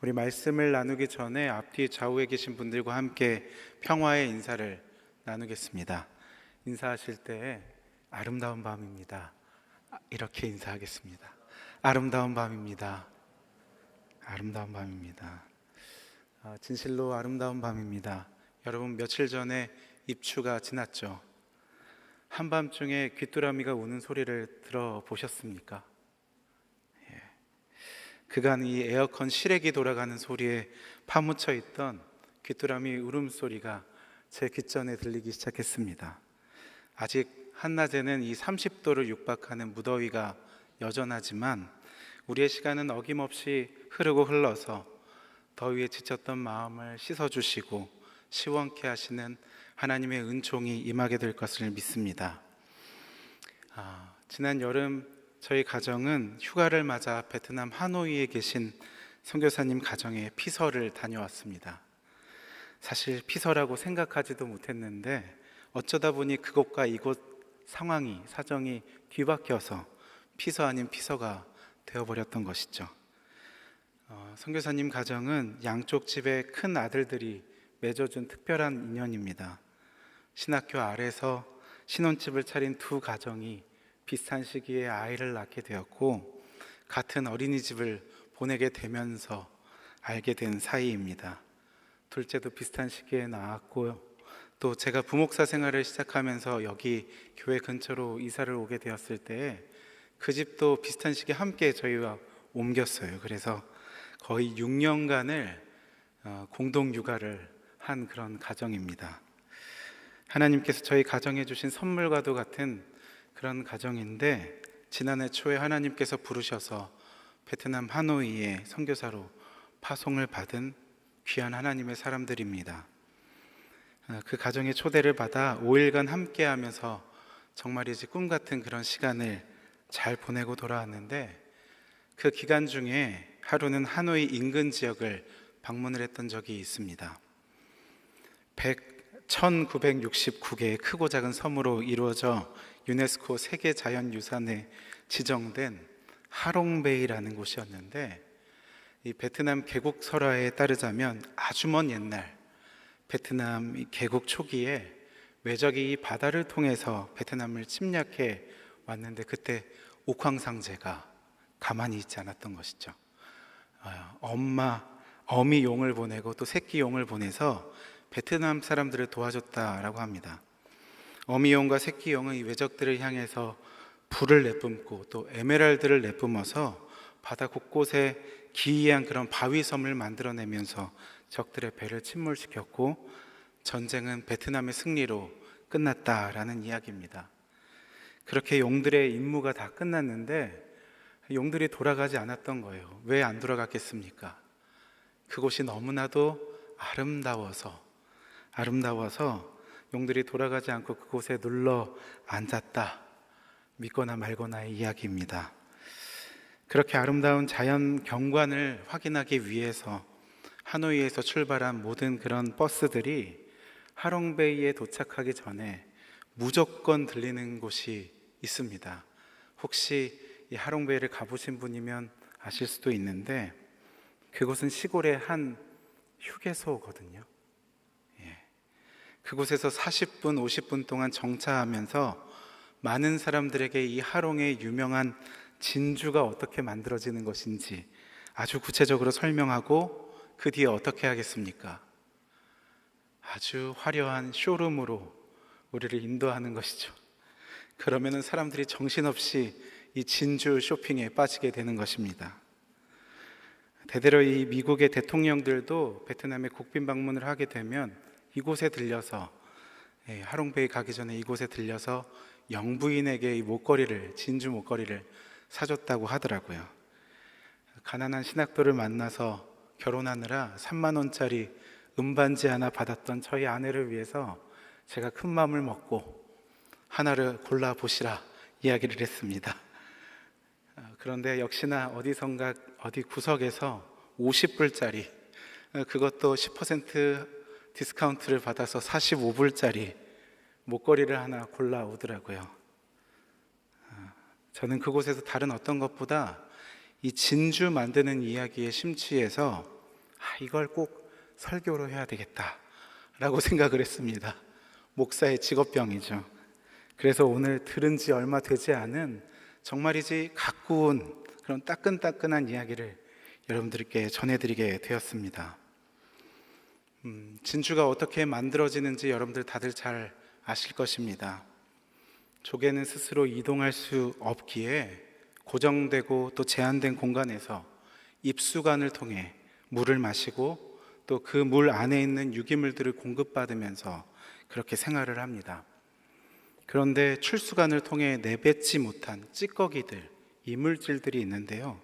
우리 말씀을 나누기 전에 앞뒤 좌우에 계신 분들과 함께 평화의 인사를 나누겠습니다. 인사하실 때 아름다운 밤입니다, 이렇게 인사하겠습니다. 아름다운 밤입니다. 아름다운 밤입니다. 진실로 아름다운 밤입니다. 여러분, 며칠 전에 입추가 지났죠. 한밤중에 귀뚜라미가 우는 소리를 들어보셨습니까? 그간 이 에어컨 실외기 돌아가는 소리에 파묻혀 있던 귀뚜라미 울음소리가 제 귓전에 들리기 시작했습니다. 아직 한낮에는 이 30도를 육박하는 무더위가 여전하지만 우리의 시간은 어김없이 흐르고 흘러서 더위에 지쳤던 마음을 씻어주시고 시원케 하시는 하나님의 은총이 임하게 될 것을 믿습니다. 지난 여름 저희 가정은 휴가를 맞아 베트남 하노이에 계신 선교사님 가정에 피서를 다녀왔습니다. 사실 피서라고 생각하지도 못했는데 어쩌다 보니 그곳과 이곳 상황이, 사정이 뒤바뀌어서 피서 아닌 피서가 되어버렸던 것이죠. 선교사님 가정은 양쪽 집에 큰 아들들이 맺어준 특별한 인연입니다. 신학교 아래서 신혼집을 차린 두 가정이 비슷한 시기에 아이를 낳게 되었고 같은 어린이집을 보내게 되면서 알게 된 사이입니다. 둘째도 비슷한 시기에 낳았고 또 제가 부목사 생활을 시작하면서 여기 교회 근처로 이사를 오게 되었을 때 그 집도 비슷한 시기에 함께 저희와 옮겼어요. 그래서 거의 6년간을 공동 육아를 한 그런 가정입니다. 하나님께서 저희 가정에 주신 선물과도 같은 그런 가정인데 지난해 초에 하나님께서 부르셔서 베트남 하노이에 선교사로 파송을 받은 귀한 하나님의 사람들입니다. 그 가정의 초대를 받아 5일간 함께하면서 정말이지 꿈같은 그런 시간을 잘 보내고 돌아왔는데 그 기간 중에 하루는 하노이 인근 지역을 방문을 했던 적이 있습니다. 1969개의 크고 작은 섬으로 이루어져 유네스코 세계자연유산에 지정된 하롱베이라는 곳이었는데 이 베트남 개국 설화에 따르자면 아주 먼 옛날 베트남 개국 초기에 외적이 이 바다를 통해서 베트남을 침략해 왔는데 그때 옥황상제가 가만히 있지 않았던 것이죠. 어미 용을 보내고 또 새끼 용을 보내서 베트남 사람들을 도와줬다라고 합니다. 어미 용과 새끼 용은 이 외적들을 향해서 불을 내뿜고 또 에메랄드를 내뿜어서 바다 곳곳에 기이한 그런 바위섬을 만들어내면서 적들의 배를 침몰시켰고 전쟁은 베트남의 승리로 끝났다라는 이야기입니다. 그렇게 용들의 임무가 다 끝났는데 용들이 돌아가지 않았던 거예요. 왜 안 돌아갔겠습니까? 그곳이 너무나도 아름다워서 용들이 돌아가지 않고 그곳에 눌러 앉았다, 믿거나 말거나의 이야기입니다. 그렇게 아름다운 자연 경관을 확인하기 위해서 하노이에서 출발한 모든 그런 버스들이 하롱베이에 도착하기 전에 무조건 들리는 곳이 있습니다. 혹시 이 하롱베이를 가보신 분이면 아실 수도 있는데 그곳은 시골의 한 휴게소거든요. 그곳에서 40분, 50분 동안 정차하면서 많은 사람들에게 이 하롱의 유명한 진주가 어떻게 만들어지는 것인지 아주 구체적으로 설명하고 그 뒤에 어떻게 하겠습니까? 아주 화려한 쇼룸으로 우리를 인도하는 것이죠. 그러면은 사람들이 정신없이 이 진주 쇼핑에 빠지게 되는 것입니다. 대대로 이 미국의 대통령들도 베트남에 국빈 방문을 하게 되면 이곳에 들려서 하롱베이 가기 전에 이곳에 들려서 영부인에게 이 목걸이를, 진주 목걸이를 사줬다고 하더라고요. 가난한 신학도를 만나서 결혼하느라 3만 원짜리 은반지 하나 받았던 저희 아내를 위해서 제가 큰 마음을 먹고 하나를 골라보시라 이야기를 했습니다. 그런데 역시나 어디선가 어디 구석에서 50불짜리, 그것도 10% 디스카운트를 받아서 45불짜리 목걸이를 하나 골라오더라고요. 저는 그곳에서 다른 어떤 것보다 이 진주 만드는 이야기에 심취해서 이걸 꼭 설교로 해야 되겠다라고 생각을 했습니다. 목사의 직업병이죠. 그래서 오늘 들은 지 얼마 되지 않은 정말이지 가꾸운 그런 따끈따끈한 이야기를 여러분들께 전해드리게 되었습니다. 진주가 어떻게 만들어지는지 여러분들 다들 잘 아실 것입니다. 조개는 스스로 이동할 수 없기에 고정되고 또 제한된 공간에서 입수관을 통해 물을 마시고 또 그 물 안에 있는 유기물들을 공급받으면서 그렇게 생활을 합니다. 그런데 출수관을 통해 내뱉지 못한 찌꺼기들, 이물질들이 있는데요,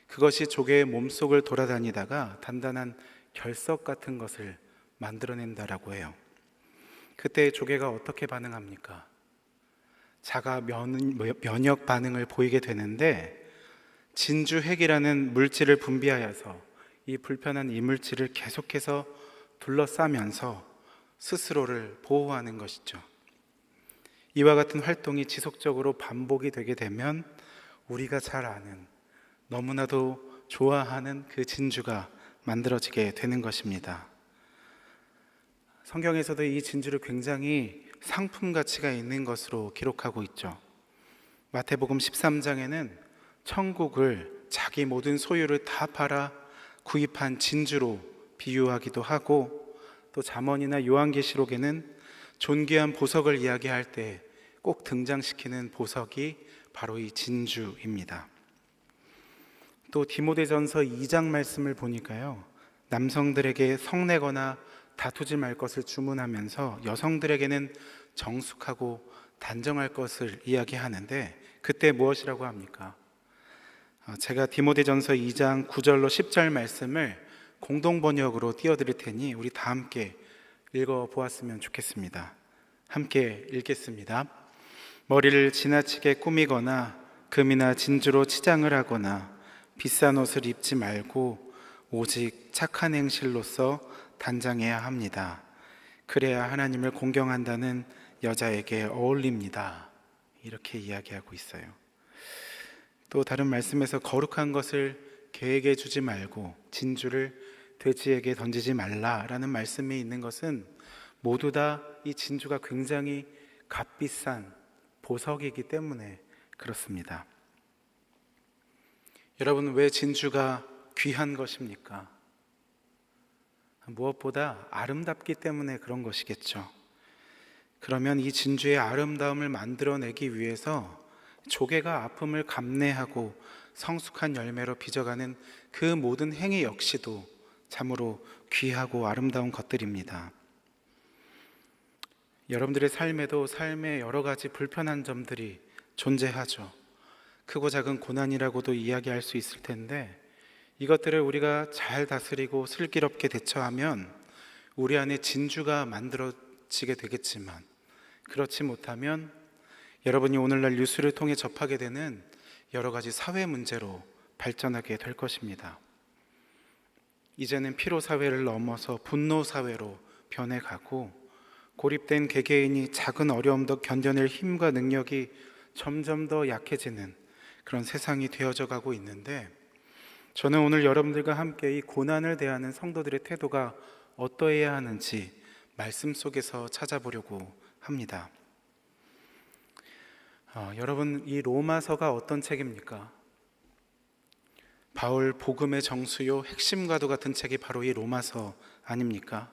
그것이 조개의 몸속을 돌아다니다가 단단한 결석 같은 것을 만들어낸다라고 해요. 그때 조개가 어떻게 반응합니까? 자가 면역 반응을 보이게 되는데 진주핵이라는 물질을 분비하여서 이 불편한 이물질을 계속해서 둘러싸면서 스스로를 보호하는 것이죠. 이와 같은 활동이 지속적으로 반복이 되게 되면 우리가 잘 아는, 너무나도 좋아하는 그 진주가 만들어지게 되는 것입니다. 성경에서도 이 진주를 굉장히 상품 가치가 있는 것으로 기록하고 있죠. 마태복음 13장에는 천국을 자기 모든 소유를 다 팔아 구입한 진주로 비유하기도 하고, 또 잠언이나 요한계시록에는 존귀한 보석을 이야기할 때 꼭 등장시키는 보석이 바로 이 진주입니다. 또 디모데전서 2장 말씀을 보니까요, 남성들에게 성내거나 다투지 말 것을 주문하면서 여성들에게는 정숙하고 단정할 것을 이야기하는데, 그때 무엇이라고 합니까? 제가 디모데전서 2장 9절로 10절 말씀을 공동번역으로 띄워드릴 테니 우리 다 함께 읽어보았으면 좋겠습니다. 함께 읽겠습니다. 머리를 지나치게 꾸미거나 금이나 진주로 치장을 하거나 비싼 옷을 입지 말고 오직 착한 행실로서 단장해야 합니다. 그래야 하나님을 공경한다는 여자에게 어울립니다. 이렇게 이야기하고 있어요. 또 다른 말씀에서 거룩한 것을 개에게 주지 말고 진주를 돼지에게 던지지 말라라는 말씀이 있는 것은 모두 다 이 진주가 굉장히 값비싼 보석이기 때문에 그렇습니다. 여러분, 왜 진주가 귀한 것입니까? 무엇보다 아름답기 때문에 그런 것이겠죠. 그러면 이 진주의 아름다움을 만들어내기 위해서 조개가 아픔을 감내하고 성숙한 열매로 빚어가는 그 모든 행위 역시도 참으로 귀하고 아름다운 것들입니다. 여러분들의 삶에도 삶의 여러 가지 불편한 점들이 존재하죠. 크고 작은 고난이라고도 이야기할 수 있을 텐데, 이것들을 우리가 잘 다스리고 슬기롭게 대처하면 우리 안에 진주가 만들어지게 되겠지만, 그렇지 못하면 여러분이 오늘날 뉴스를 통해 접하게 되는 여러 가지 사회 문제로 발전하게 될 것입니다. 이제는 피로 사회를 넘어서 분노 사회로 변해가고, 고립된 개개인이 작은 어려움도 견뎌낼 힘과 능력이 점점 더 약해지는 그런 세상이 되어져 가고 있는데, 저는 오늘 여러분들과 함께 이 고난을 대하는 성도들의 태도가 어떠해야 하는지 말씀 속에서 찾아보려고 합니다. 여러분, 이 로마서가 어떤 책입니까? 바울 복음의 정수요 핵심과도 같은 책이 바로 이 로마서 아닙니까?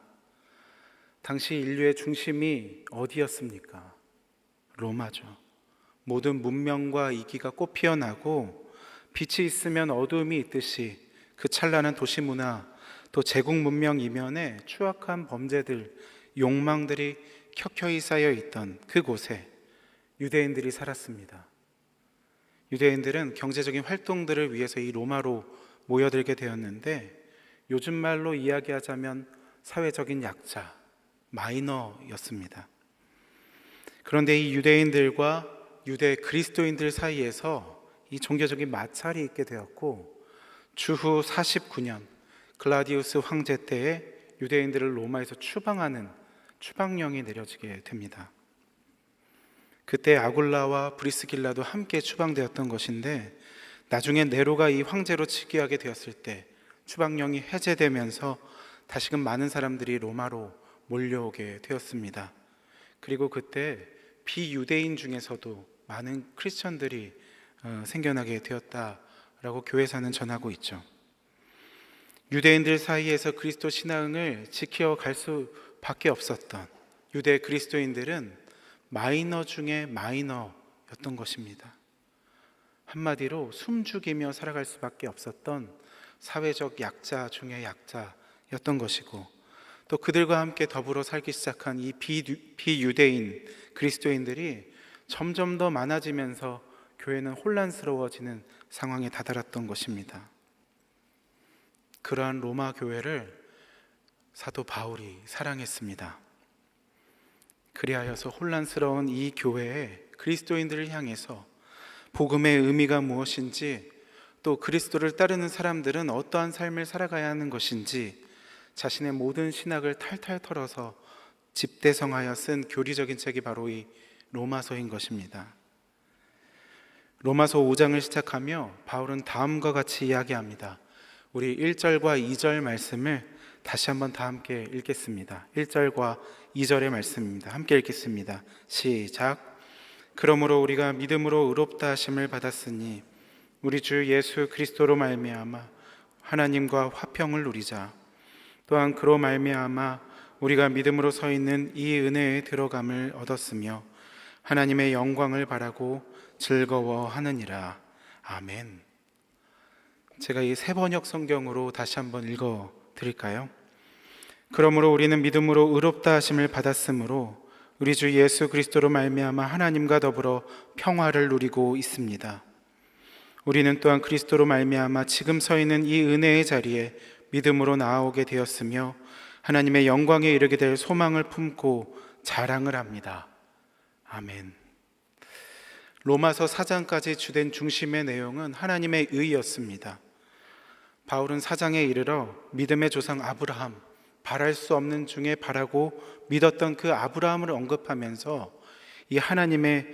당시 인류의 중심이 어디였습니까? 로마죠. 모든 문명과 이기가 꽃피어나고 빛이 있으면 어두움이 있듯이 그 찬란한 도시 문화, 또 제국 문명 이면에 추악한 범죄들, 욕망들이 켜켜이 쌓여 있던 그곳에 유대인들이 살았습니다. 유대인들은 경제적인 활동들을 위해서 이 로마로 모여들게 되었는데, 요즘 말로 이야기하자면 사회적인 약자, 마이너였습니다. 그런데 이 유대인들과 유대 그리스도인들 사이에서 이 종교적인 마찰이 있게 되었고, 주후 49년 글라디우스 황제 때에 유대인들을 로마에서 추방하는 추방령이 내려지게 됩니다. 그때 아굴라와 브리스길라도 함께 추방되었던 것인데, 나중에 네로가 이 황제로 즉위하게 되었을 때 추방령이 해제되면서 다시금 많은 사람들이 로마로 몰려오게 되었습니다. 그리고 그때 비유대인 중에서도 많은 크리스천들이 생겨나게 되었다라고 교회사는 전하고 있죠. 유대인들 사이에서 그리스도 신앙을 지켜갈 수밖에 없었던 유대 그리스도인들은 마이너 중에 마이너였던 것입니다. 한마디로 숨죽이며 살아갈 수밖에 없었던 사회적 약자 중에 약자였던 것이고, 또 그들과 함께 더불어 살기 시작한 이 비유대인 그리스도인들이 점점 더 많아지면서 교회는 혼란스러워지는 상황에 다다랐던 것입니다. 그러한 로마 교회를 사도 바울이 사랑했습니다. 그리하여서 혼란스러운 이 교회에 그리스도인들을 향해서 복음의 의미가 무엇인지, 또 그리스도를 따르는 사람들은 어떠한 삶을 살아가야 하는 것인지 자신의 모든 신학을 탈탈 털어서 집대성하여 쓴 교리적인 책이 바로 이 로마서인 것입니다. 로마서 5장을 시작하며 바울은 다음과 같이 이야기합니다. 우리 1절과 2절 말씀을 다시 한번 다 함께 읽겠습니다. 1절과 2절의 말씀입니다. 함께 읽겠습니다. 시작. 그러므로 우리가 믿음으로 의롭다 하심을 받았으니 우리 주 예수 그리스도로 말미암아 하나님과 화평을 누리자. 또한 그로 말미암아 우리가 믿음으로 서 있는 이 은혜에 들어감을 얻었으며 하나님의 영광을 바라고 즐거워하느니라. 아멘. 제가 이 새번역 성경으로 다시 한번 읽어 드릴까요? 그러므로 우리는 믿음으로 의롭다 하심을 받았으므로 우리 주 예수 그리스도로 말미암아 하나님과 더불어 평화를 누리고 있습니다. 우리는 또한 그리스도로 말미암아 지금 서 있는 이 은혜의 자리에 믿음으로 나아오게 되었으며 하나님의 영광에 이르게 될 소망을 품고 자랑을 합니다. 아멘. 로마서 4장까지 주된 중심의 내용은 하나님의 의였습니다. 바울은 4장에 이르러 믿음의 조상 아브라함, 바랄 수 없는 중에 바라고 믿었던 그 아브라함을 언급하면서 이 하나님의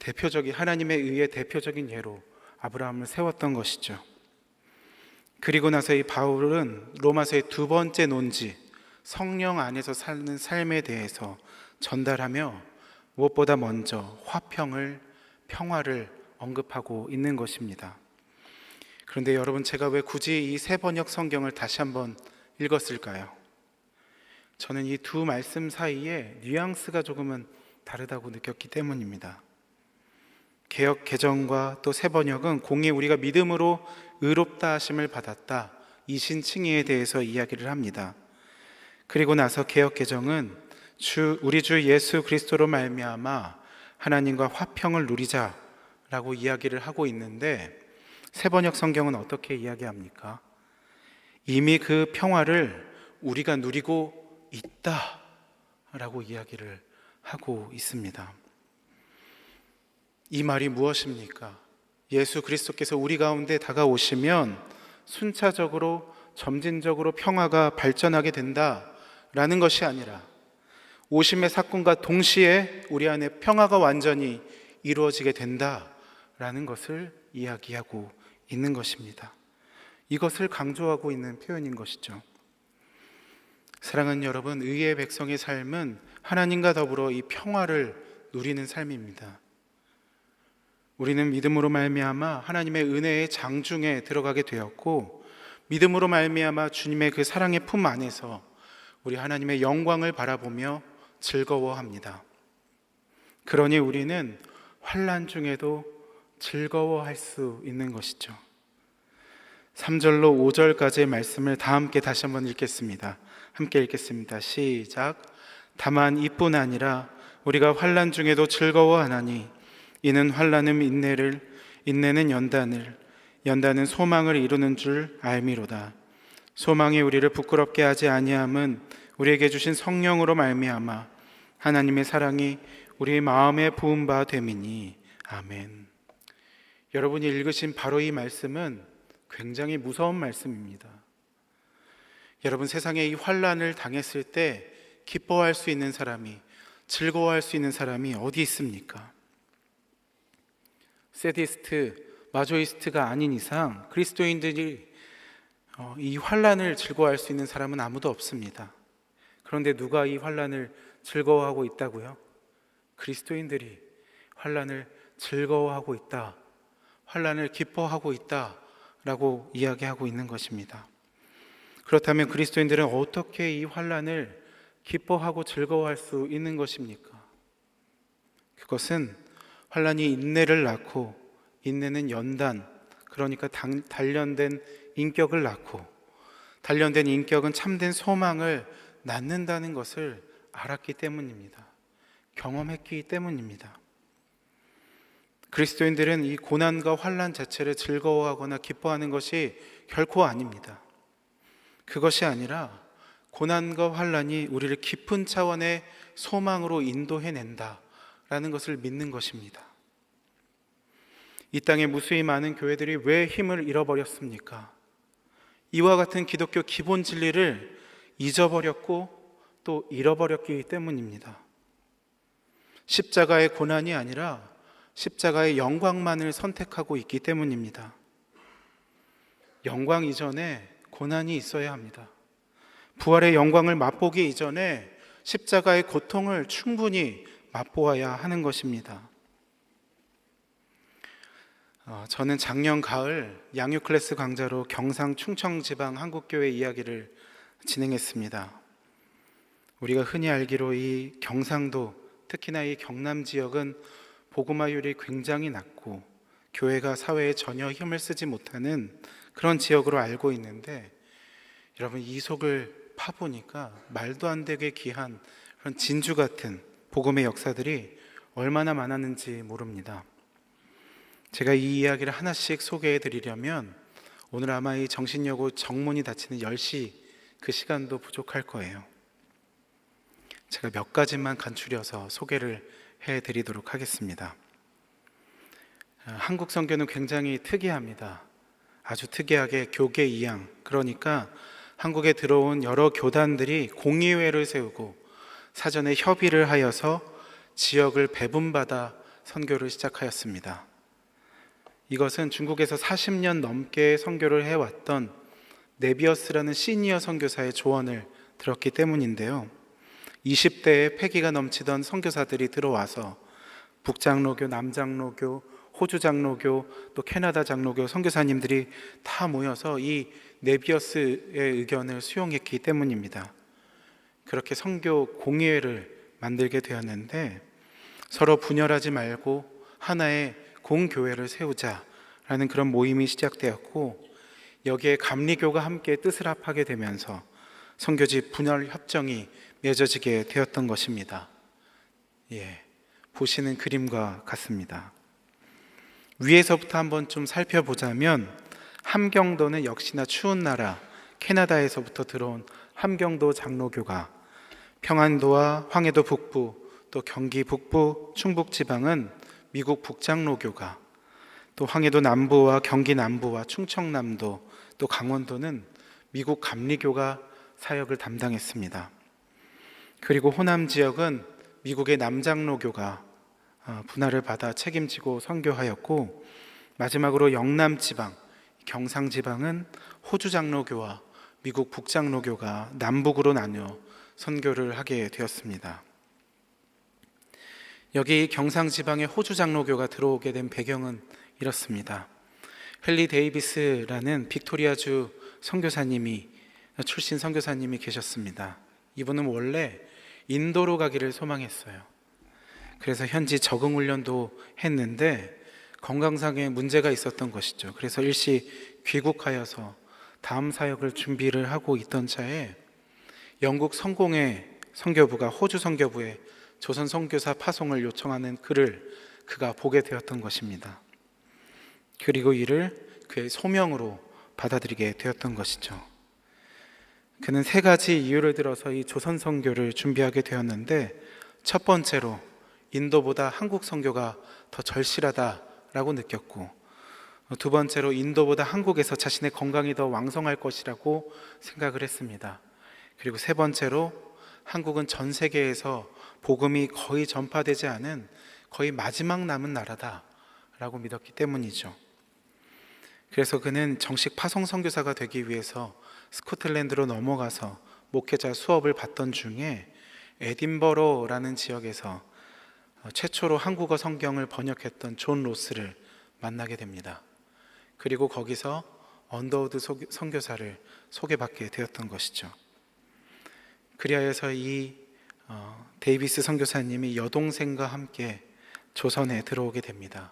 의의 대표적인 예로 아브라함을 세웠던 것이죠. 그리고 나서 이 바울은 로마서의 두 번째 논지, 성령 안에서 사는 삶에 대해서 전달하며 무엇보다 먼저 평화를 언급하고 있는 것입니다. 그런데 여러분, 제가 왜 굳이 이 새번역 성경을 다시 한번 읽었을까요? 저는 이 두 말씀 사이에 뉘앙스가 조금은 다르다고 느꼈기 때문입니다. 개역 개정과 또 새번역은 공히 우리가 믿음으로 의롭다 하심을 받았다, 이 신칭의에 대해서 이야기를 합니다. 그리고 나서 개역 개정은 우리 주 예수 그리스도로 말미암아 하나님과 화평을 누리자라고 이야기를 하고 있는데, 새번역 성경은 어떻게 이야기합니까? 이미 그 평화를 우리가 누리고 있다라고 이야기를 하고 있습니다. 이 말이 무엇입니까? 예수 그리스도께서 우리 가운데 다가오시면 순차적으로 점진적으로 평화가 발전하게 된다라는 것이 아니라 오심의 사건과 동시에 우리 안에 평화가 완전히 이루어지게 된다라는 것을 이야기하고 있는 것입니다. 이것을 강조하고 있는 표현인 것이죠. 사랑하는 여러분, 의의 백성의 삶은 하나님과 더불어 이 평화를 누리는 삶입니다. 우리는 믿음으로 말미암아 하나님의 은혜의 장중에 들어가게 되었고, 믿음으로 말미암아 주님의 그 사랑의 품 안에서 우리 하나님의 영광을 바라보며 즐거워합니다. 그러니 우리는 환난 중에도 즐거워할 수 있는 것이죠. 3절로 5절까지의 말씀을 다 함께 다시 한번 읽겠습니다. 함께 읽겠습니다. 시작. 다만 이뿐 아니라 우리가 환난 중에도 즐거워하나니 이는 환난은 인내를, 인내는 연단을, 연단은 소망을 이루는 줄 알미로다. 소망이 우리를 부끄럽게 하지 아니함은 우리에게 주신 성령으로 말미암아 하나님의 사랑이 우리 마음에 부은 바 됨이니. 아멘. 여러분이 읽으신 바로 이 말씀은 굉장히 무서운 말씀입니다. 여러분, 세상에 이 환난을 당했을 때 기뻐할 수 있는 사람이, 즐거워할 수 있는 사람이 어디 있습니까? 세디스트, 마조이스트가 아닌 이상 그리스도인들이 이 환난을 즐거워할 수 있는 사람은 아무도 없습니다. 그런데 누가 이 환난을 즐거워하고 있다고요? 그리스도인들이 환난을 즐거워하고 있다, 환난을 기뻐하고 있다라고 이야기하고 있는 것입니다. 그렇다면 그리스도인들은 어떻게 이 환난을 기뻐하고 즐거워할 수 있는 것입니까? 그것은 환난이 인내를 낳고, 인내는 연단, 그러니까 단련된 인격을 낳고, 단련된 인격은 참된 소망을 낳는다는 것을 알았기 때문입니다. 경험했기 때문입니다. 그리스도인들은 이 고난과 환난 자체를 즐거워하거나 기뻐하는 것이 결코 아닙니다. 그것이 아니라 고난과 환난이 우리를 깊은 차원의 소망으로 인도해낸다라는 것을 믿는 것입니다. 이 땅에 무수히 많은 교회들이 왜 힘을 잃어버렸습니까? 이와 같은 기독교 기본 진리를 잊어버렸고 또 잃어버렸기 때문입니다. 십자가의 고난이 아니라 십자가의 영광만을 선택하고 있기 때문입니다. 영광 이전에 고난이 있어야 합니다. 부활의 영광을 맛보기 이전에 십자가의 고통을 충분히 맛보아야 하는 것입니다. 저는 작년 가을 양육 클래스 강좌로 경상 충청지방 한국교회 이야기를 진행했습니다. 우리가 흔히 알기로 이 경상도, 특히나 이 경남 지역은 복음화율이 굉장히 낮고 교회가 사회에 전혀 힘을 쓰지 못하는 그런 지역으로 알고 있는데, 여러분 이 속을 파보니까 말도 안 되게 귀한 그런 진주 같은 복음의 역사들이 얼마나 많았는지 모릅니다. 제가 이 이야기를 하나씩 소개해 드리려면 오늘 아마 이 정신여고 정문이 닫히는 10시 그 시간도 부족할 거예요. 제가 몇 가지만 간추려서 소개를 해 드리도록 하겠습니다. 한국 선교는 굉장히 특이합니다. 아주 특이하게 교계 이양, 그러니까 한국에 들어온 여러 교단들이 공의회를 세우고 사전에 협의를 하여서 지역을 배분받아 선교를 시작하였습니다. 이것은 중국에서 40년 넘게 선교를 해왔던 네비어스라는 시니어 선교사의 조언을 들었기 때문인데요. 20대에 패기가 넘치던 선교사들이 들어와서 북장로교, 남장로교, 호주 장로교, 또 캐나다 장로교 선교사님들이 다 모여서 이 네비어스의 의견을 수용했기 때문입니다. 그렇게 선교 공의회를 만들게 되었는데, 서로 분열하지 말고 하나의 공교회를 세우자라는 그런 모임이 시작되었고, 여기에 감리교가 함께 뜻을 합하게 되면서 선교지 분열 협정이 맺어지게 되었던 것입니다. 보시는 그림과 같습니다. 위에서부터 한번 좀 살펴보자면, 함경도는 역시나 추운 나라 캐나다에서부터 들어온 함경도 장로교가, 평안도와 황해도 북부, 또 경기 북부, 충북 지방은 미국 북장로교가, 또 황해도 남부와 경기 남부와 충청남도, 또 강원도는 미국 감리교가 사역을 담당했습니다. 그리고 호남 지역은 미국의 남장로교가 분할을 받아 책임지고 선교하였고, 마지막으로 영남 지방, 경상 지방은 호주 장로교와 미국 북장로교가 남북으로 나뉘어 선교를 하게 되었습니다. 여기 경상 지방에 호주 장로교가 들어오게 된 배경은 이렇습니다. 헨리 데이비스라는 빅토리아주 출신 선교사님이 계셨습니다. 이분은 원래 인도로 가기를 소망했어요. 그래서 현지 적응 훈련도 했는데 건강상의 문제가 있었던 것이죠. 그래서 일시 귀국하여서 다음 사역을 준비를 하고 있던 차에 영국 성공회 선교부가 호주 선교부에 조선 선교사 파송을 요청하는 글을 그가 보게 되었던 것입니다. 그리고 이를 그의 소명으로 받아들이게 되었던 것이죠. 그는 세 가지 이유를 들어서 이 조선 선교를 준비하게 되었는데, 첫 번째로 인도보다 한국 선교가 더 절실하다라고 느꼈고, 두 번째로 인도보다 한국에서 자신의 건강이 더 왕성할 것이라고 생각을 했습니다. 그리고 세 번째로 한국은 전 세계에서 복음이 거의 전파되지 않은 거의 마지막 남은 나라다라고 믿었기 때문이죠. 그래서 그는 정식 파송 선교사가 되기 위해서 스코틀랜드로 넘어가서 목회자 수업을 받던 중에 에딘버러라는 지역에서 최초로 한국어 성경을 번역했던 존 로스를 만나게 됩니다. 그리고 거기서 언더우드 선교사를 소개받게 되었던 것이죠. 그리하여서 이 데이비스 선교사님이 여동생과 함께 조선에 들어오게 됩니다.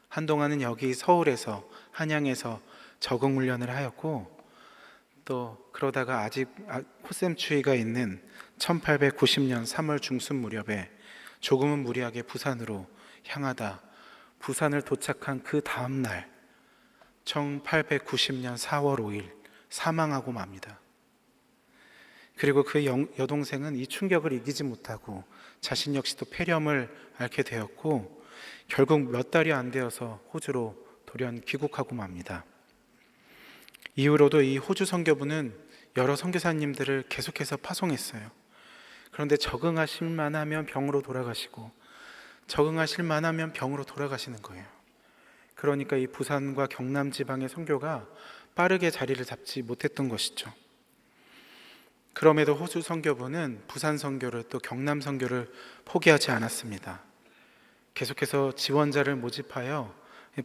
한동안은 여기 서울에서 한양에서 적응 훈련을 하였고, 또 그러다가 아직 호셈추위가 있는 1890년 3월 중순 무렵에 조금은 무리하게 부산으로 향하다 부산을 도착한 그 다음 날 1890년 4월 5일 사망하고 맙니다. 그리고 그 여동생은 이 충격을 이기지 못하고 자신 역시도 폐렴을 앓게 되었고, 결국 몇 달이 안 되어서 호주로 돌연 귀국하고 맙니다. 이후로도 이 호주 선교부는 여러 선교사님들을 계속해서 파송했어요. 그런데 적응하실 만하면 병으로 돌아가시고, 적응하실 만하면 병으로 돌아가시는 거예요. 그러니까 이 부산과 경남 지방의 선교가 빠르게 자리를 잡지 못했던 것이죠. 그럼에도 호주 선교부는 부산 선교를 또 경남 선교를 포기하지 않았습니다. 계속해서 지원자를 모집하여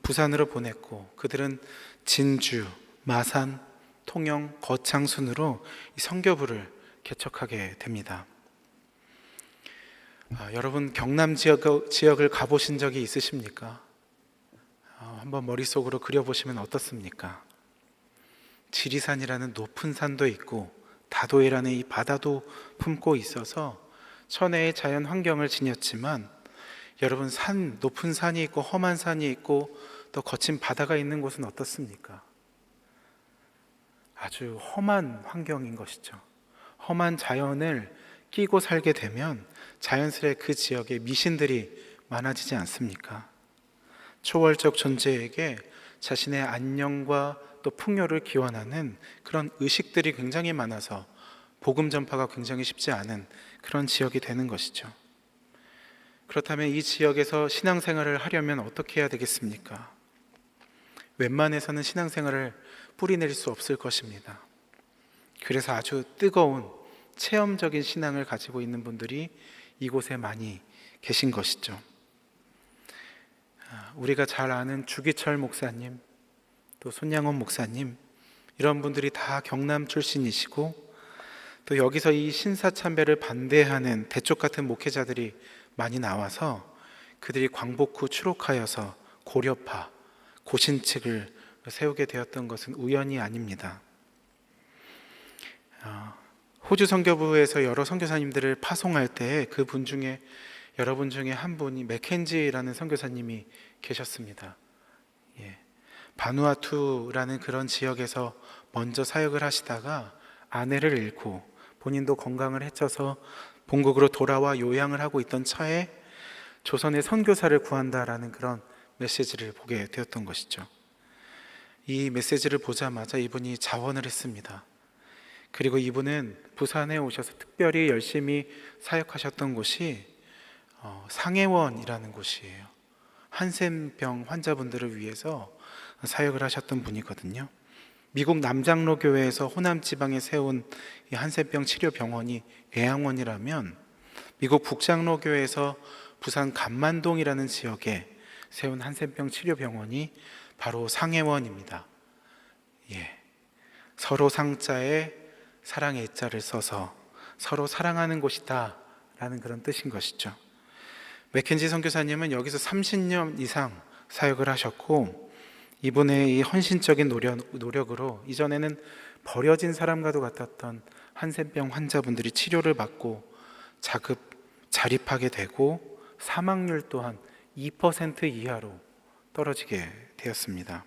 부산으로 보냈고, 그들은 진주, 마산, 통영, 거창 순으로 이 선교부를 개척하게 됩니다. 여러분 경남 지역을 가보신 적이 있으십니까? 한번 머릿속으로 그려보시면 어떻습니까? 지리산이라는 높은 산도 있고 다도해라는 이 바다도 품고 있어서 천혜의 자연 환경을 지녔지만, 여러분 높은 산이 있고 험한 산이 있고 또 거친 바다가 있는 곳은 어떻습니까? 아주 험한 환경인 것이죠. 험한 자연을 끼고 살게 되면 자연스레 그 지역에 미신들이 많아지지 않습니까? 초월적 존재에게 자신의 안녕과 또 풍요를 기원하는 그런 의식들이 굉장히 많아서 복음 전파가 굉장히 쉽지 않은 그런 지역이 되는 것이죠. 그렇다면 이 지역에서 신앙생활을 하려면 어떻게 해야 되겠습니까? 웬만해서는 신앙생활을 뿌리내릴 수 없을 것입니다. 그래서 아주 뜨거운 체험적인 신앙을 가지고 있는 분들이 이곳에 많이 계신 것이죠. 우리가 잘 아는 주기철 목사님, 또 손양원 목사님, 이런 분들이 다 경남 출신이시고, 또 여기서 이 신사참배를 반대하는 대쪽 같은 목회자들이 많이 나와서 그들이 광복 후 추록하여서 고려파, 고신측을 세우게 되었던 것은 우연이 아닙니다. 호주 선교부에서 여러 선교사님들을 파송할 때 그 분 중에, 여러분 중에 한 분이 맥켄지라는 선교사님이 계셨습니다. 바누아투라는 그런 지역에서 먼저 사역을 하시다가 아내를 잃고 본인도 건강을 해쳐서 본국으로 돌아와 요양을 하고 있던 차에 조선의 선교사를 구한다라는 그런 메시지를 보게 되었던 것이죠. 이 메시지를 보자마자 이분이 자원을 했습니다. 그리고 이분은 부산에 오셔서 특별히 열심히 사역하셨던 곳이 상해원이라는 곳이에요. 한센병 환자분들을 위해서 사역을 하셨던 분이거든요. 미국 남장로교회에서 호남 지방에 세운 이 한센병 치료병원이 애양원이라면, 미국 북장로교회에서 부산 감만동이라는 지역에 세운 한센병 치료병원이 바로 상해원입니다. 서로 상자에 사랑의 자를 써서 서로 사랑하는 곳이다 라는 그런 뜻인 것이죠. 맥켄지 선교사님은 여기서 30년 이상 사역을 하셨고, 이분의 이 헌신적인 노력으로 이전에는 버려진 사람과도 같았던 한센병 환자분들이 치료를 받고 자립하게 되고, 사망률 또한 2% 이하로 떨어지게 되었습니다.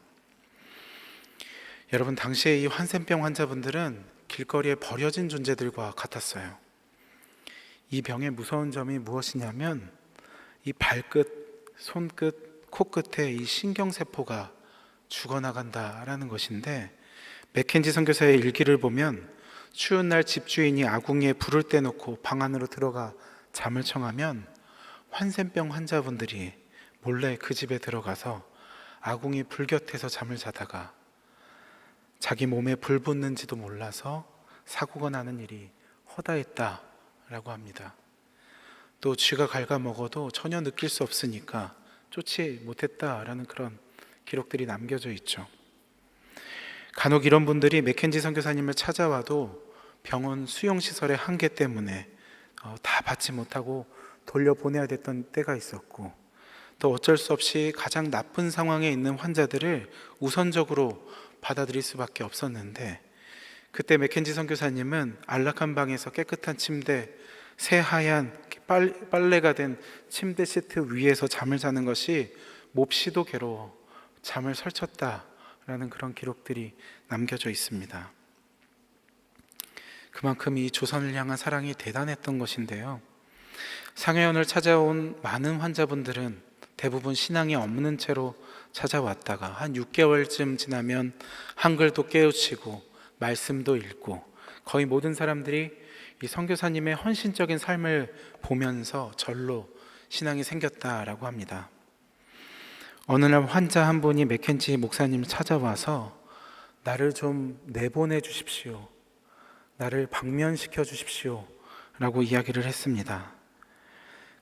여러분, 당시에 이 한센병 환자분들은 길거리에 버려진 존재들과 같았어요. 이 병의 무서운 점이 무엇이냐면, 이 발끝, 손끝, 코끝에 이 신경세포가 죽어나간다라는 것인데, 맥켄지 선교사의 일기를 보면 추운 날 집주인이 아궁이에 불을 떼놓고 방 안으로 들어가 잠을 청하면 한센병 환자분들이 몰래 그 집에 들어가서 아궁이 불 곁에서 잠을 자다가 자기 몸에 불 붙는지도 몰라서 사고가 나는 일이 허다했다라고 합니다. 또 쥐가 갉아먹어도 전혀 느낄 수 없으니까 쫓지 못했다라는 그런 기록들이 남겨져 있죠. 간혹 이런 분들이 맥켄지 선교사님을 찾아와도 병원 수용시설의 한계 때문에 다 받지 못하고 돌려보내야 됐던 때가 있었고, 또 어쩔 수 없이 가장 나쁜 상황에 있는 환자들을 우선적으로 받아들일 수밖에 없었는데, 그때 맥켄지 선교사님은 안락한 방에서 깨끗한 침대, 새하얀 빨래가 된 침대 시트 위에서 잠을 자는 것이 몹시도 괴로워 잠을 설쳤다라는 그런 기록들이 남겨져 있습니다. 그만큼 이 조선을 향한 사랑이 대단했던 것인데요, 상해원을 찾아온 많은 환자분들은 대부분 신앙이 없는 채로 찾아왔다가 한 6개월쯤 지나면 한글도 깨우치고 말씀도 읽고, 거의 모든 사람들이 이 선교사님의 헌신적인 삶을 보면서 절로 신앙이 생겼다라고 합니다. 어느 날 환자 한 분이 맥켄지 목사님을 찾아와서 나를 좀 내보내 주십시오, 나를 방면시켜 주십시오 라고 이야기를 했습니다.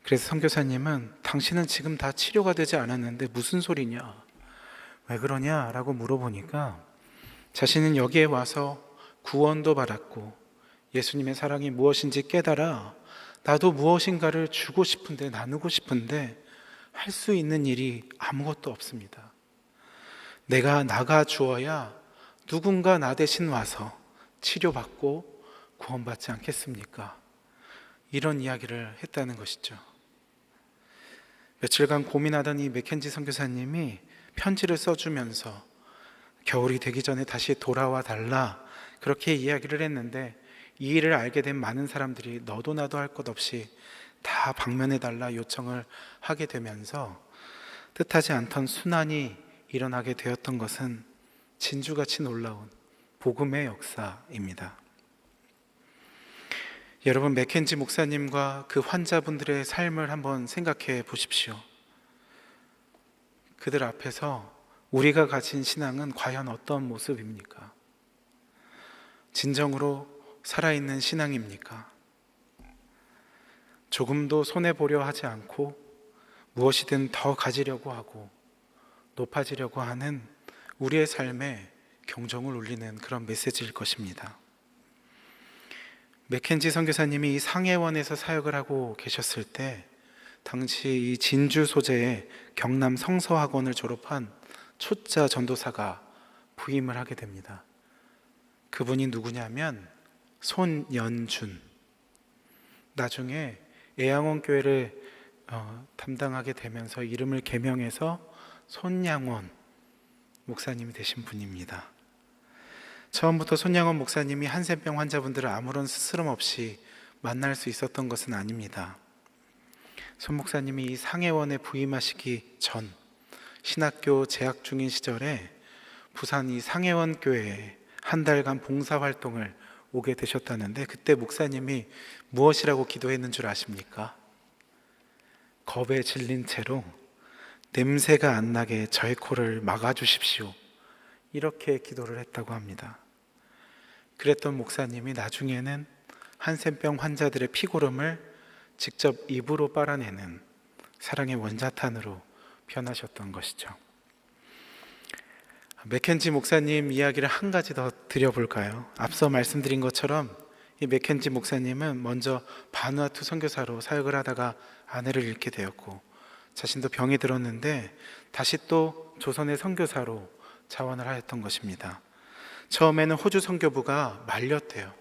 그래서 선교사님은 당신은 지금 다 치료가 되지 않았는데 무슨 소리냐, 왜 그러냐 라고 물어보니까 자신은 여기에 와서 구원도 받았고 예수님의 사랑이 무엇인지 깨달아 나도 무엇인가를 주고 싶은데, 나누고 싶은데 할 수 있는 일이 아무것도 없습니다. 내가 나가 주어야 누군가 나 대신 와서 치료받고 구원받지 않겠습니까? 이런 이야기를 했다는 것이죠. 며칠간 고민하던 이 맥켄지 선교사님이 편지를 써주면서 겨울이 되기 전에 다시 돌아와 달라 그렇게 이야기를 했는데, 이 일을 알게 된 많은 사람들이 너도 나도 할 것 없이 다 방면해 달라 요청을 하게 되면서 뜻하지 않던 순환이 일어나게 되었던 것은 진주같이 놀라운 복음의 역사입니다. 여러분, 맥켄지 목사님과 그 환자분들의 삶을 한번 생각해 보십시오. 그들 앞에서 우리가 가진 신앙은 과연 어떤 모습입니까? 진정으로 살아있는 신앙입니까? 조금도 손해보려 하지 않고 무엇이든 더 가지려고 하고 높아지려고 하는 우리의 삶에 경종을 울리는 그런 메시지일 것입니다. 맥켄지 선교사님이 이 상해원에서 사역을 하고 계셨을 때 당시 이 진주 소재의 경남 성서학원을 졸업한 초짜 전도사가 부임을 하게 됩니다. 그분이 누구냐면 손연준, 나중에 애양원 교회를 담당하게 되면서 이름을 개명해서 손양원 목사님이 되신 분입니다. 처음부터 손양원 목사님이 한센병 환자분들을 아무런 스스럼 없이 만날 수 있었던 것은 아닙니다. 손 목사님이 이 상해원에 부임하시기 전 신학교 재학 중인 시절에 부산 이 상해원 교회에 한 달간 봉사활동을 오게 되셨다는데, 그때 목사님이 무엇이라고 기도했는 줄 아십니까? 겁에 질린 채로 냄새가 안 나게 저의 코를 막아주십시오, 이렇게 기도를 했다고 합니다. 그랬던 목사님이 나중에는 한센병 환자들의 피고름을 직접 입으로 빨아내는 사랑의 원자탄으로 변하셨던 것이죠. 맥켄지 목사님 이야기를 한 가지 더 드려볼까요? 앞서 말씀드린 것처럼 이 맥켄지 목사님은 먼저 바누아투 선교사로 사역을 하다가 아내를 잃게 되었고 자신도 병이 들었는데 다시 또 조선의 선교사로 자원을 하였던 것입니다. 처음에는 호주 선교부가 말렸대요.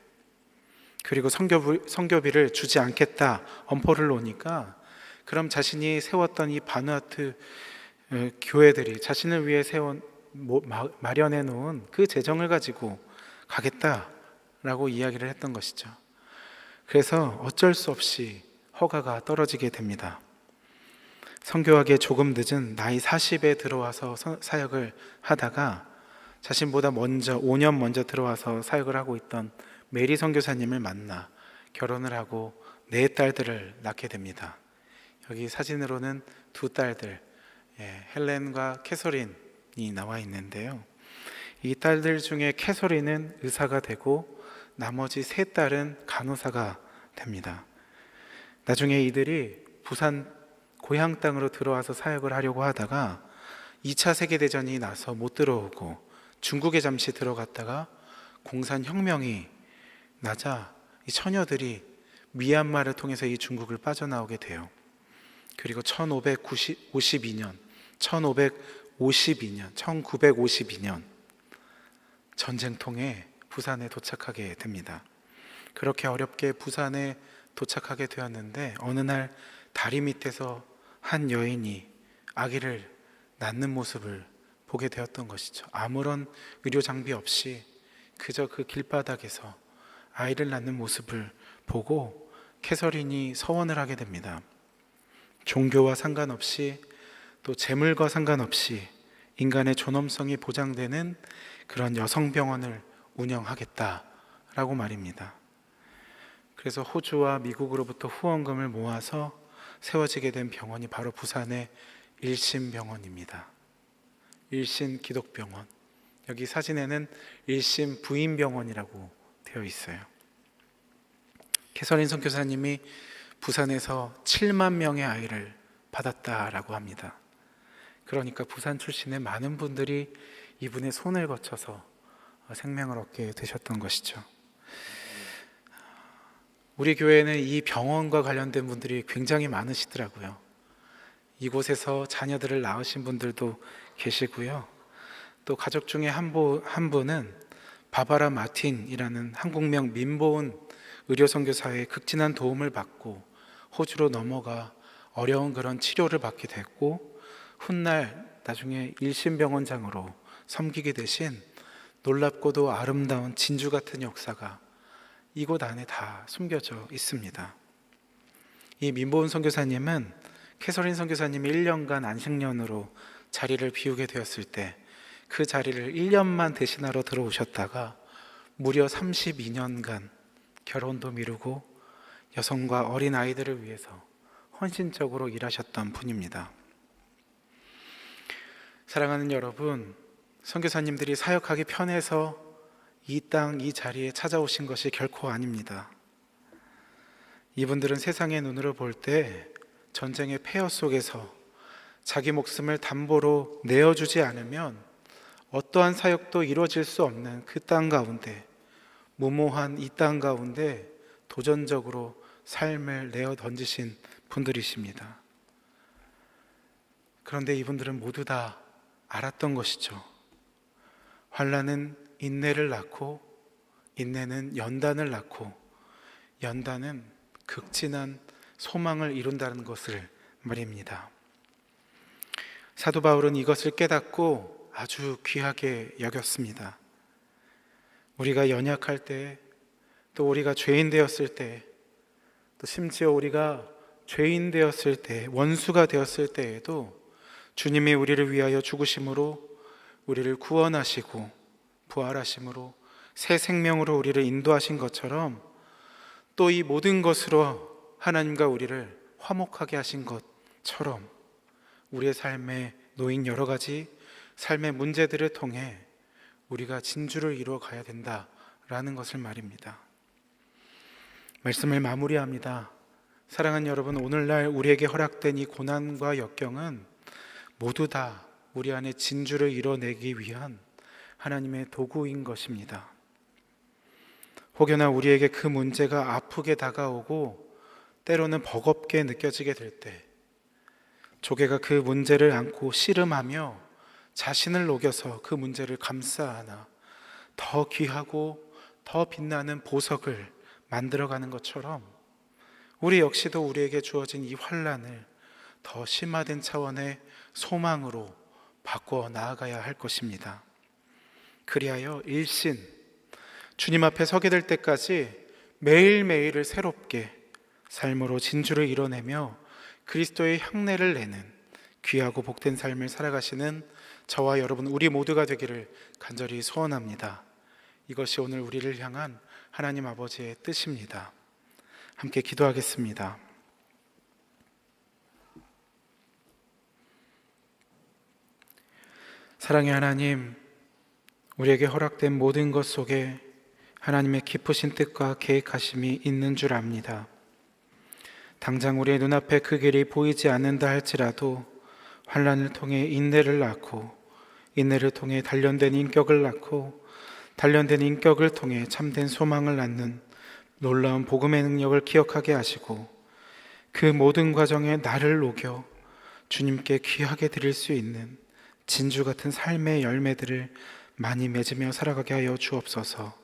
그리고 선교비를 주지 않겠다 엄포를 놓으니까 그럼 자신이 세웠던 이 바누아투 교회들이 자신을 위해 마련해 놓은 그 재정을 가지고 가겠다라고 이야기를 했던 것이죠. 그래서 어쩔 수 없이 허가가 떨어지게 됩니다. 선교하기에 조금 늦은 나이 40에 들어와서 사역을 하다가 자신보다 먼저 5년 먼저 들어와서 사역을 하고 있던 메리 선교사님을 만나 결혼을 하고 4딸들을 낳게 됩니다. 여기 사진으로는 2딸들 헬렌과 캐서린이 나와 있는데요, 이 딸들 중에 캐서린은 의사가 되고 나머지 세 딸은 간호사가 됩니다. 나중에 이들이 부산 고향 땅으로 들어와서 사역을 하려고 하다가 2차 세계대전이 나서 못 들어오고 중국에 잠시 들어갔다가 공산혁명이 나자 이 처녀들이 미얀마를 통해서 이 중국을 빠져나오게 돼요. 그리고 1952년 전쟁통에 부산에 도착하게 됩니다. 그렇게 어렵게 부산에 도착하게 되었는데 어느 날 다리 밑에서 한 여인이 아기를 낳는 모습을 보게 되었던 것이죠. 아무런 의료 장비 없이 그저 그 길바닥에서 아이를 낳는 모습을 보고 캐서린이 서원을 하게 됩니다. 종교와 상관없이 또 재물과 상관없이 인간의 존엄성이 보장되는 그런 여성병원을 운영하겠다라고 말입니다. 그래서 호주와 미국으로부터 후원금을 모아서 세워지게 된 병원이 바로 부산의 일심병원입니다. 일신 기독병원. 여기 사진에는 일심 부인병원이라고 되어 있어요. 캐서린 선교사님이 부산에서 7만 명의 아이를 받았다라고 합니다. 그러니까 부산 출신의 많은 분들이 이분의 손을 거쳐서 생명을 얻게 되셨던 것이죠. 우리 교회는 이 병원과 관련된 분들이 굉장히 많으시더라고요. 이곳에서 자녀들을 낳으신 분들도 계시고요. 또 가족 중에 한 분은 바바라 마틴이라는 한국명 민보은 의료선교사의 극진한 도움을 받고 호주로 넘어가 어려운 그런 치료를 받게 됐고 훗날 나중에 일심병원장으로 섬기게 되신 놀랍고도 아름다운 진주 같은 역사가 이곳 안에 다 숨겨져 있습니다. 이 민보은 선교사님은 캐서린 선교사님이 1년간 안식년으로 자리를 비우게 되었을 때 그 자리를 1년만 대신하러 들어오셨다가 무려 32년간 결혼도 미루고 여성과 어린 아이들을 위해서 헌신적으로 일하셨던 분입니다. 사랑하는 여러분, 선교사님들이 사역하기 편해서 이 땅, 이 자리에 찾아오신 것이 결코 아닙니다. 이분들은 세상의 눈으로 볼 때 전쟁의 폐허 속에서 자기 목숨을 담보로 내어주지 않으면 어떠한 사역도 이루어질 수 없는 그 땅 가운데, 무모한 이 땅 가운데 도전적으로 삶을 내어 던지신 분들이십니다. 그런데 이분들은 모두 다 알았던 것이죠. 환난은 인내를 낳고 인내는 연단을 낳고 연단은 극진한 소망을 이룬다는 것을 말입니다. 사도 바울은 이것을 깨닫고 아주 귀하게 여겼습니다. 우리가 연약할 때, 또 우리가 죄인 되었을 때, 또 심지어 우리가 죄인 되었을 때, 원수가 되었을 때에도 주님이 우리를 위하여 죽으심으로 우리를 구원하시고 부활하심으로 새 생명으로 우리를 인도하신 것처럼 또 이 모든 것으로 하나님과 우리를 화목하게 하신 것처럼 우리의 삶에 놓인 여러 가지 삶의 문제들을 통해 우리가 진주를 이루어 가야 된다라는 것을 말입니다. 말씀을 마무리합니다. 사랑하는 여러분, 오늘날 우리에게 허락된 이 고난과 역경은 모두 다 우리 안에 진주를 이뤄내기 위한 하나님의 도구인 것입니다. 혹여나 우리에게 그 문제가 아프게 다가오고 때로는 버겁게 느껴지게 될 때 조개가 그 문제를 안고 씨름하며 자신을 녹여서 그 문제를 감싸 안아 더 귀하고 더 빛나는 보석을 만들어가는 것처럼 우리 역시도 우리에게 주어진 이 환난을 더 심화된 차원의 소망으로 바꿔 나아가야 할 것입니다. 그리하여 일신, 주님 앞에 서게 될 때까지 매일매일을 새롭게 삶으로 진주를 이뤄내며 그리스도의 향내를 내는 귀하고 복된 삶을 살아가시는 저와 여러분 우리 모두가 되기를 간절히 소원합니다. 이것이 오늘 우리를 향한 하나님 아버지의 뜻입니다. 함께 기도하겠습니다. 사랑의 하나님, 우리에게 허락된 모든 것 속에 하나님의 깊으신 뜻과 계획하심이 있는 줄 압니다. 당장 우리의 눈앞에 그 길이 보이지 않는다 할지라도 환난을 통해 인내를 낳고, 인내를 통해 단련된 인격을 낳고, 단련된 인격을 통해 참된 소망을 낳는 놀라운 복음의 능력을 기억하게 하시고, 그 모든 과정에 나를 녹여 주님께 귀하게 드릴 수 있는 진주 같은 삶의 열매들을 많이 맺으며 살아가게 하여 주옵소서.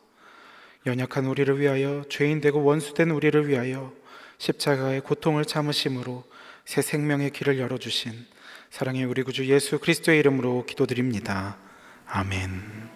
연약한 우리를 위하여, 죄인 되고 원수된 우리를 위하여 십자가의 고통을 참으심으로 새 생명의 길을 열어주신 사랑의 우리 구주 예수 그리스도의 이름으로 기도드립니다. 아멘.